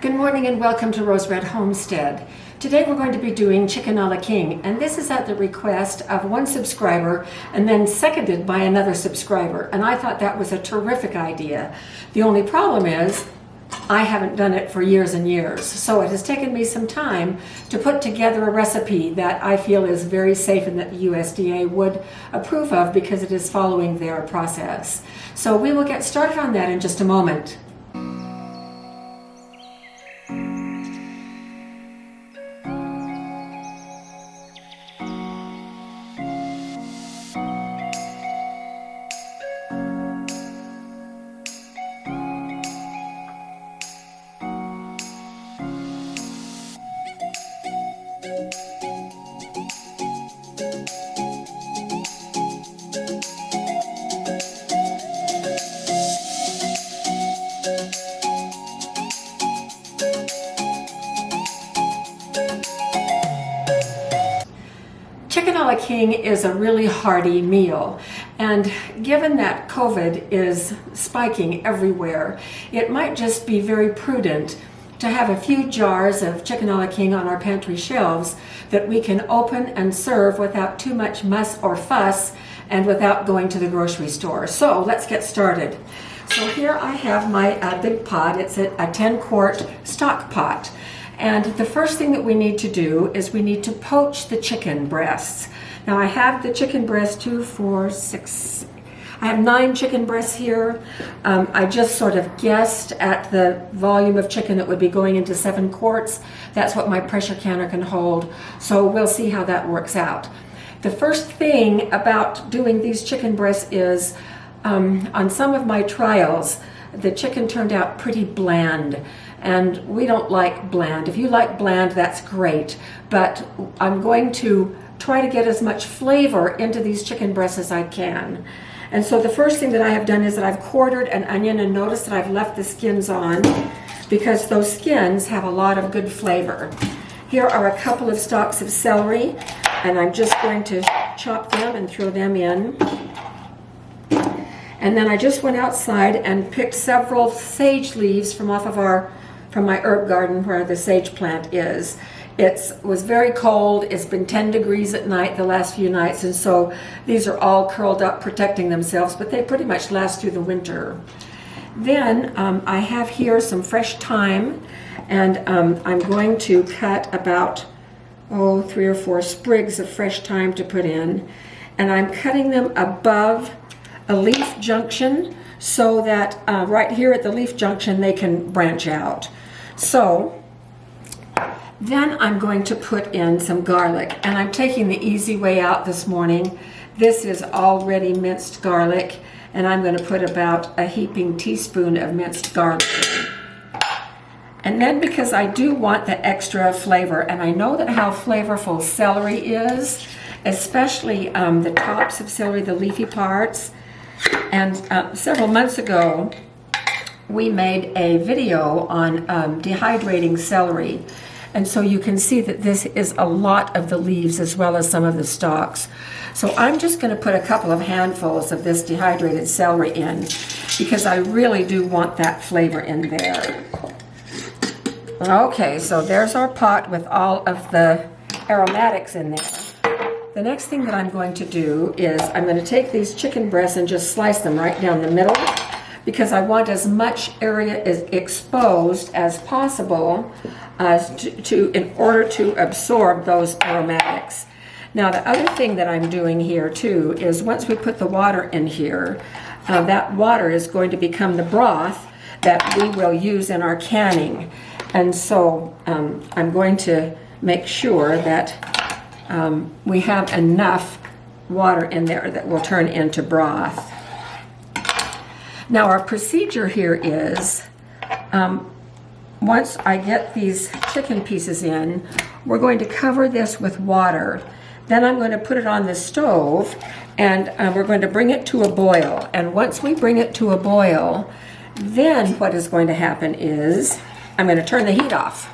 Good morning and welcome to Rose Red Homestead. Today we're going to be doing chicken a la king, and this is at the request of one subscriber and then seconded by another subscriber, and I thought that was a terrific idea. The only problem is I haven't done it for years and years, so it has taken me some time to put together a recipe that I feel is very safe and that the USDA would approve of because it is following their process. So we will get started on that in just a moment. Chicken a la king is a really hearty meal, and given that COVID is spiking everywhere, it might just be very prudent to have a few jars of chicken a la king on our pantry shelves that we can open and serve without too much muss or fuss and without going to the grocery store. So let's get started. So here I have my big pot. It's a 10-quart stock pot. And the first thing that we need to do is we need to poach the chicken breasts. Now I have the chicken breast 2, 4, 6, I have 9 chicken breasts here. I just sort of guessed at the volume of chicken that would be going into 7 quarts. That's what my pressure canner can hold. So we'll see how that works out. The first thing about doing these chicken breasts is on some of my trials, the chicken turned out pretty bland. And we don't like bland. If you like bland, that's great. But I'm going to try to get as much flavor into these chicken breasts as I can. And so the first thing that I have done is that I've quartered an onion, and notice that I've left the skins on because those skins have a lot of good flavor. Here are a couple of stalks of celery, and I'm just going to chop them and throw them in. And then I just went outside and picked several sage leaves from my herb garden where the sage plant is. It was very cold. It's been 10 degrees at night the last few nights, and so these are all curled up protecting themselves, but they pretty much last through the winter. Then I have here some fresh thyme, and I'm going to cut about 3 or 4 sprigs of fresh thyme to put in, and I'm cutting them above a leaf junction so that right here at the leaf junction they can branch out. So then I'm going to put in some garlic, and I'm taking the easy way out this morning. This is already minced garlic, and I'm going to put about a heaping teaspoon of minced garlic in. And then, because I do want the extra flavor, and I know that how flavorful celery is, especially the tops of celery, the leafy parts. And several months ago, we made a video on dehydrating celery. And so you can see that this is a lot of the leaves as well as some of the stalks. So I'm just going to put a couple of handfuls of this dehydrated celery in because I really do want that flavor in there. Okay, so there's our pot with all of the aromatics in there. The next thing that I'm going to do is I'm going to take these chicken breasts and just slice them right down the middle because I want as much area as exposed as possible in order to absorb those aromatics. Now the other thing that I'm doing here too is once we put the water in here, that water is going to become the broth that we will use in our canning. And so I'm going to make sure that we have enough water in there that will turn into broth. Now our procedure here is, once I get these chicken pieces in, we're going to cover this with water. Then I'm going to put it on the stove, and we're going to bring it to a boil. And once we bring it to a boil, then what is going to happen is I'm going to turn the heat off.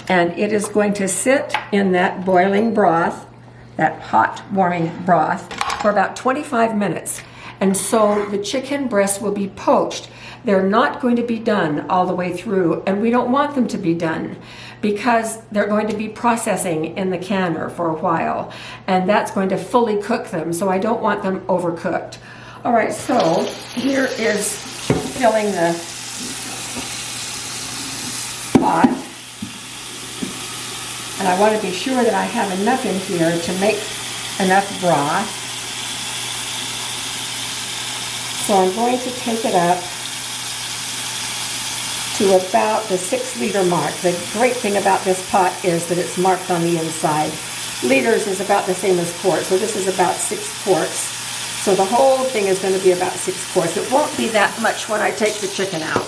And it is going to sit in that boiling broth, that hot warming broth, for about 25 minutes. and so the chicken breasts will be poached. They're not going to be done all the way through, and we don't want them to be done because they're going to be processing in the canner for a while, and that's going to fully cook them, so I don't want them overcooked. All right, so here is filling the pot, and I want to be sure that I have enough in here to make enough broth. So I'm going to take it up to about the 6-liter mark. The great thing about this pot is that it's marked on the inside. Liters is about the same as quarts, so this is about 6 quarts. So the whole thing is going to be about 6 quarts. It won't be that much when I take the chicken out.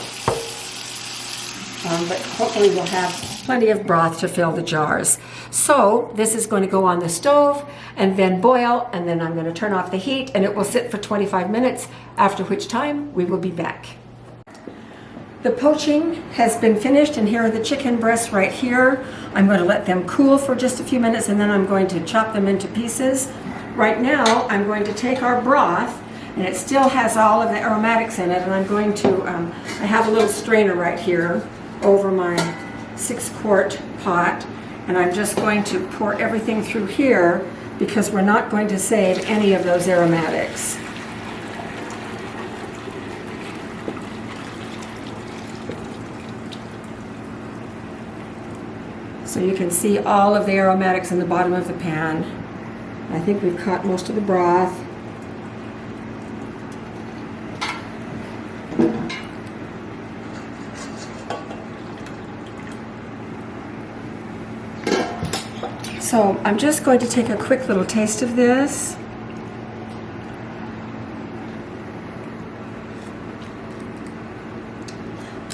But hopefully we'll have plenty of broth to fill the jars. So this is going to go on the stove and then boil, and then I'm going to turn off the heat, and it will sit for 25 minutes, after which time we will be back. The poaching has been finished, and here are the chicken breasts right here. I'm going to let them cool for just a few minutes, and then I'm going to chop them into pieces. Right now, I'm going to take our broth, and it still has all of the aromatics in it, and I'm going to, I have a little strainer right here over my 6-quart pot, and I'm just going to pour everything through here because we're not going to save any of those aromatics. So you can see all of the aromatics in the bottom of the pan. I think we've caught most of the broth. So I'm just going to take a quick little taste of this.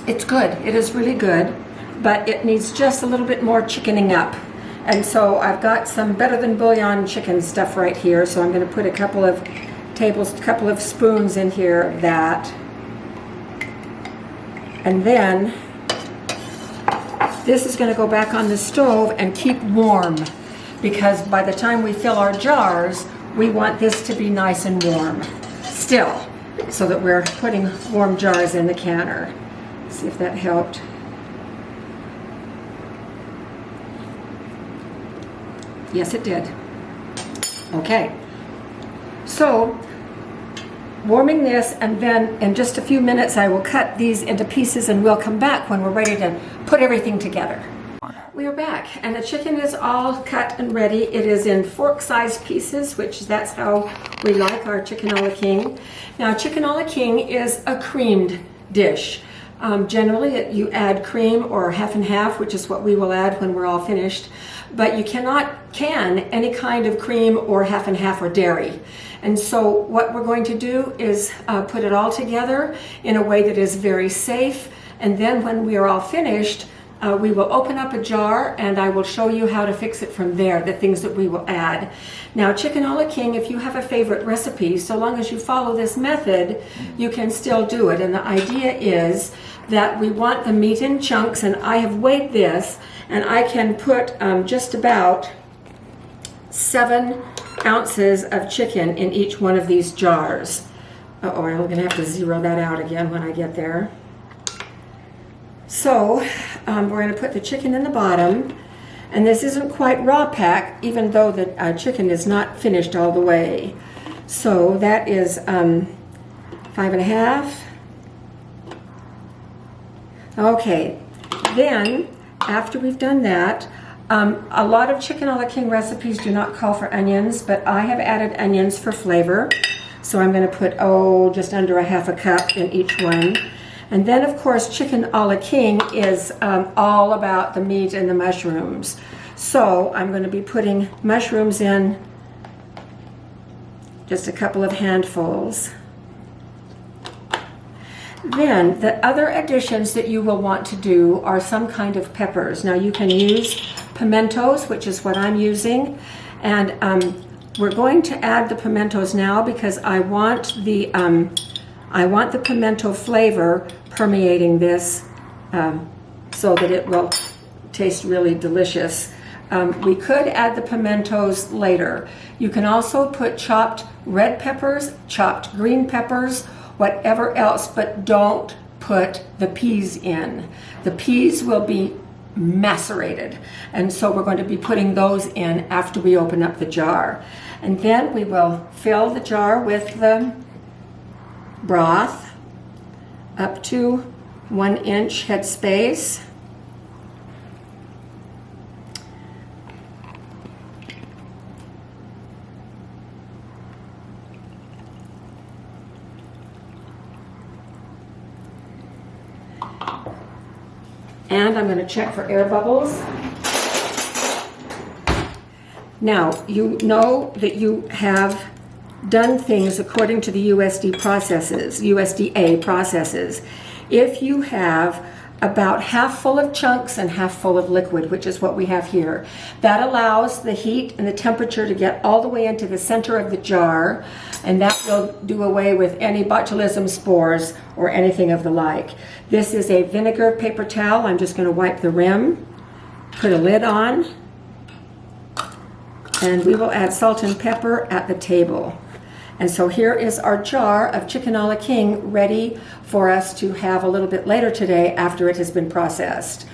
It's good. It is really good, but it needs just a little bit more chickening up. And so I've got some better than bouillon chicken stuff right here, so I'm going to put a couple of spoons in here of that. And then this is going to go back on the stove and keep warm, because by the time we fill our jars, we want this to be nice and warm still, so that we're putting warm jars in the canner. See if that helped. Yes, it did. Okay. So, warming this, and then in just a few minutes I will cut these into pieces, and we'll come back when we're ready to put everything together. We are back, and the chicken is all cut and ready. It is in fork-sized pieces, which that's how we like our chicken a la king. Now, chicken a la king is a creamed dish. Generally, you add cream or half and half, which is what we will add when we're all finished. But you cannot can any kind of cream or half and half or dairy. And so what we're going to do is put it all together in a way that is very safe. And then when we are all finished, we will open up a jar, and I will show you how to fix it from there, the things that we will add. Now, chicken a la king, if you have a favorite recipe, so long as you follow this method, you can still do it. And the idea is that we want the meat in chunks, and I have weighed this, and I can put just about 7 ounces of chicken in each one of these jars. Uh-oh, I'm going to have to zero that out again when I get there. So we're going to put the chicken in the bottom, and this isn't quite raw pack, even though the chicken is not finished all the way. So that is 5.5. Okay, then after we've done that, a lot of chicken a la king recipes do not call for onions, but I have added onions for flavor. So I'm going to put, just under a half a cup in each one. And then, of course, chicken a la king is all about the meat and the mushrooms. So I'm going to be putting mushrooms in just a couple of handfuls. Then the other additions that you will want to do are some kind of peppers. Now you can use pimentos, which is what I'm using, and we're going to add the pimentos now because I want the pimento flavor permeating this so that it will taste really delicious. We could add the pimentos later. You can also put chopped red peppers, chopped green peppers, whatever else, but don't put the peas in. The peas will be macerated, and so we're going to be putting those in after we open up the jar. And then we will fill the jar with the broth up to 1 inch head space. And I'm going to check for air bubbles. Now, you know that you have done things according to the USDA processes. If you have about half full of chunks and half full of liquid, which is what we have here, that allows the heat and the temperature to get all the way into the center of the jar, and that will do away with any botulism spores or anything of the like. This is a vinegar paper towel. I'm just going to wipe the rim, put a lid on, and we will add salt and pepper at the table. And so here is our jar of chicken a la king ready for us to have a little bit later today after it has been processed.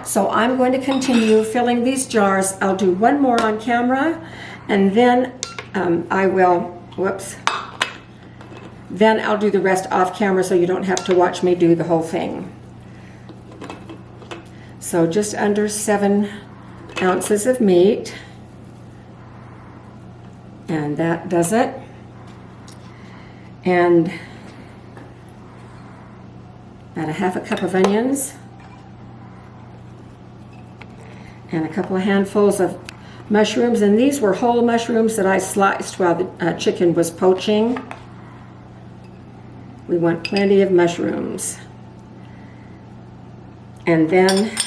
So I'm going to continue filling these jars. I'll do one more on camera, and then then I'll do the rest off camera so you don't have to watch me do the whole thing. So just under 7 ounces of meat, and that does it. And about a half a cup of onions, and a couple of handfuls of mushrooms, and these were whole mushrooms that I sliced while the chicken was poaching. We want plenty of mushrooms. And then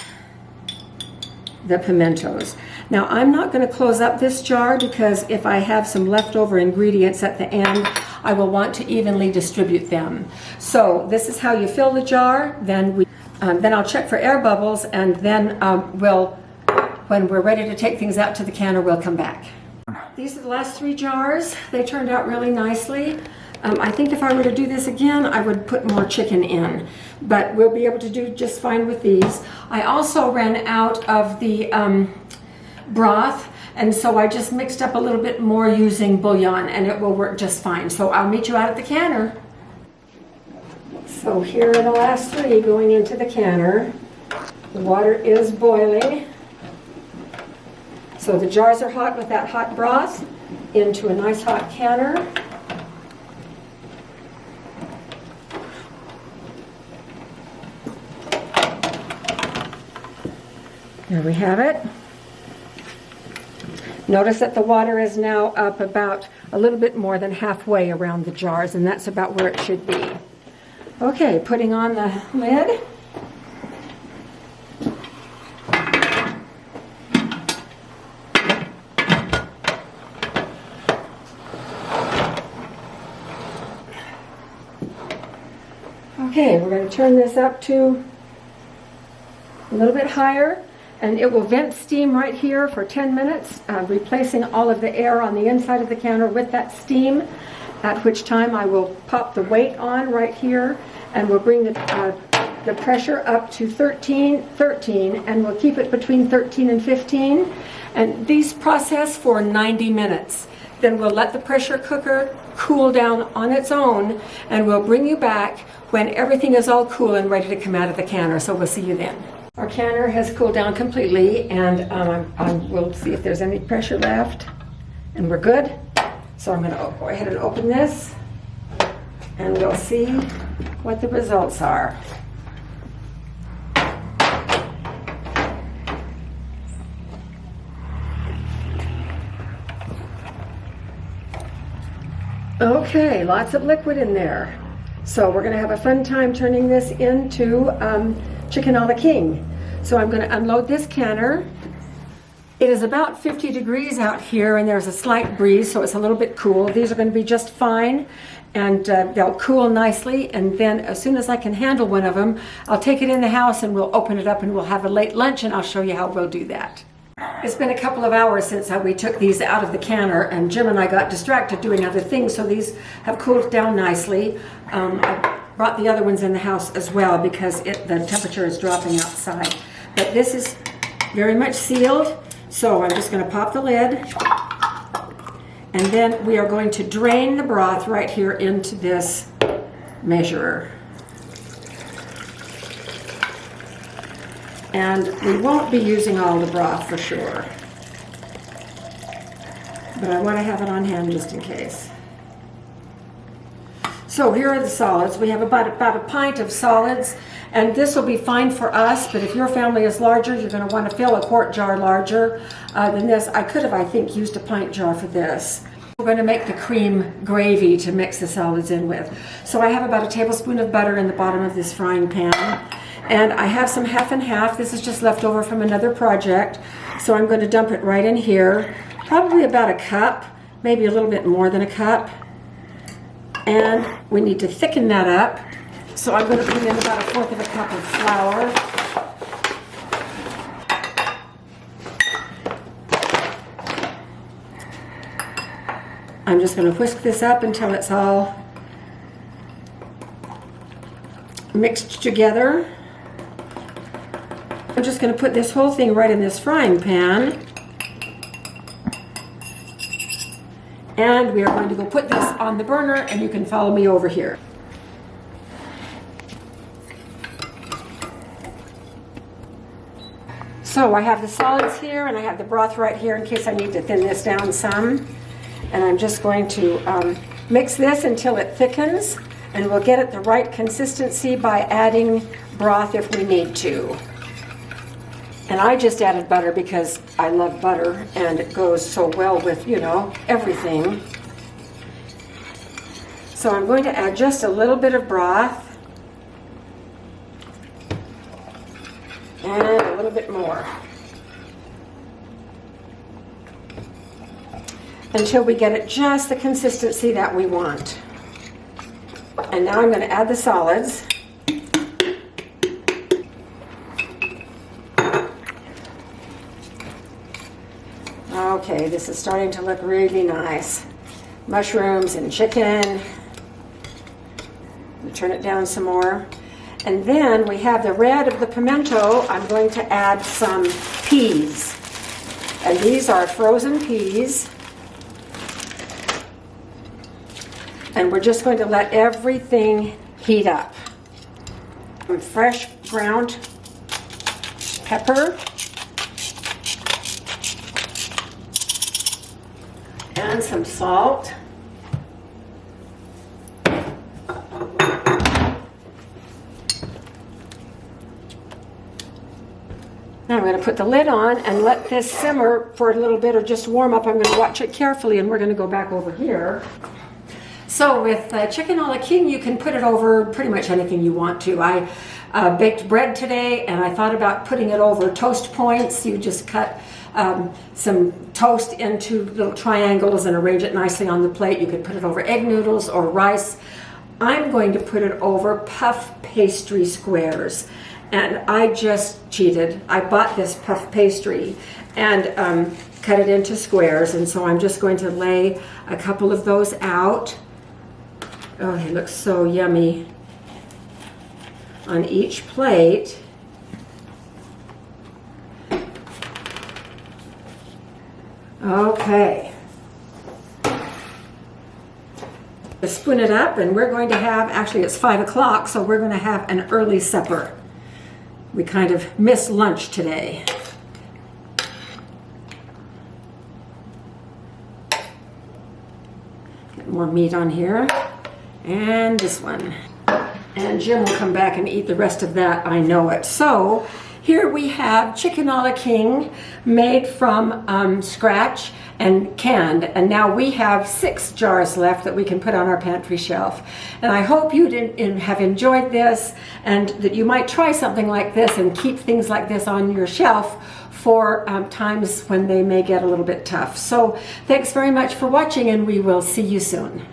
the pimentos. Now, I'm not going to close up this jar because if I have some leftover ingredients at the end, I will want to evenly distribute them. So this is how you fill the jar. Then I'll check for air bubbles, and then when we're ready to take things out to the canner, we'll come back. These are the last 3 jars. They turned out really nicely. I think if I were to do this again, I would put more chicken in, but we'll be able to do just fine with these. I also ran out of the broth, and so I just mixed up a little bit more using bouillon, and it will work just fine. So I'll meet you out at the canner. So here are the last 3 going into the canner. The water is boiling. So the jars are hot with that hot broth into a nice hot canner. There we have it. Notice that the water is now up about a little bit more than halfway around the jars, and that's about where it should be. Okay, putting on the lid. Okay, we're going to turn this up to a little bit higher, and it will vent steam right here for 10 minutes, replacing all of the air on the inside of the canner with that steam, at which time I will pop the weight on right here, and we'll bring the pressure up to 13, and we'll keep it between 13 and 15, and these process for 90 minutes. Then we'll let the pressure cooker cool down on its own, and we'll bring you back when everything is all cool and ready to come out of the canner. So we'll see you then. Our canner has cooled down completely, and we'll see if there's any pressure left, and we're good. So I'm going to go ahead and open this, and we'll see what the results are. Okay, lots of liquid in there. So we're going to have a fun time turning this into chicken a la king. So I'm going to unload this canner. It is about 50 degrees out here, and there's a slight breeze, so it's a little bit cool. These are going to be just fine, and they'll cool nicely, and then as soon as I can handle one of them, I'll take it in the house and we'll open it up and we'll have a late lunch, and I'll show you how we'll do that. It's been a couple of hours since we took these out of the canner, and Jim and I got distracted doing other things, so these have cooled down nicely. I brought the other ones in the house as well because the temperature is dropping outside. But this is very much sealed, so I'm just going to pop the lid, and then we are going to drain the broth right here into this measurer. And we won't be using all the broth for sure, but I want to have it on hand just in case. So here are the solids. We have about a pint of solids, and this will be fine for us, but if your family is larger, you're going to want to fill a quart jar larger than this. I could have, I think, used a pint jar for this. We're going to make the cream gravy to mix the solids in with. So I have about a tablespoon of butter in the bottom of this frying pan. And I have some half and half. This is just left over from another project. So I'm going to dump it right in here. Probably about a cup, maybe a little bit more than a cup. And we need to thicken that up. So I'm going to put in about a fourth of a cup of flour. I'm just going to whisk this up until it's all mixed together. I'm just going to put this whole thing right in this frying pan. And we are going to go put this on the burner, and you can follow me over here. So I have the solids here, and I have the broth right here in case I need to thin this down some. And I'm just going to mix this until it thickens, and we'll get it the right consistency by adding broth if we need to. And I just added butter because I love butter and it goes so well with, you know, everything. So I'm going to add just a little bit of broth and a little bit more until we get it just the consistency that we want. And now I'm going to add the solids. Okay, this is starting to look really nice. Mushrooms and chicken. Turn it down some more. And then we have the red of the pimento. I'm going to add some peas. And these are frozen peas. And we're just going to let everything heat up. Some fresh ground pepper. And some salt. Now I'm going to put the lid on and let this simmer for a little bit or just warm up. I'm going to watch it carefully, and we're going to go back over here. So with chicken a la king, you can put it over pretty much anything you want to. I baked bread today, and I thought about putting it over toast points. You just cut some toast into little triangles and arrange it nicely on the plate. You could put it over egg noodles or rice. I'm going to put it over puff pastry squares. And I just cheated. I bought this puff pastry and cut it into squares. And so I'm just going to lay a couple of those out. Oh, they look so yummy on each plate. Okay. Spoon it up, and we're going to have, actually it's 5 o'clock, so we're going to have an early supper. We kind of missed lunch today. Get more meat on here. And this one. And Jim will come back and eat the rest of that, I know it. So here we have chicken a la king made from scratch and canned. And now we have 6 jars left that we can put on our pantry shelf. And I hope you have enjoyed this, and that you might try something like this and keep things like this on your shelf for times when they may get a little bit tough. So thanks very much for watching, and we will see you soon.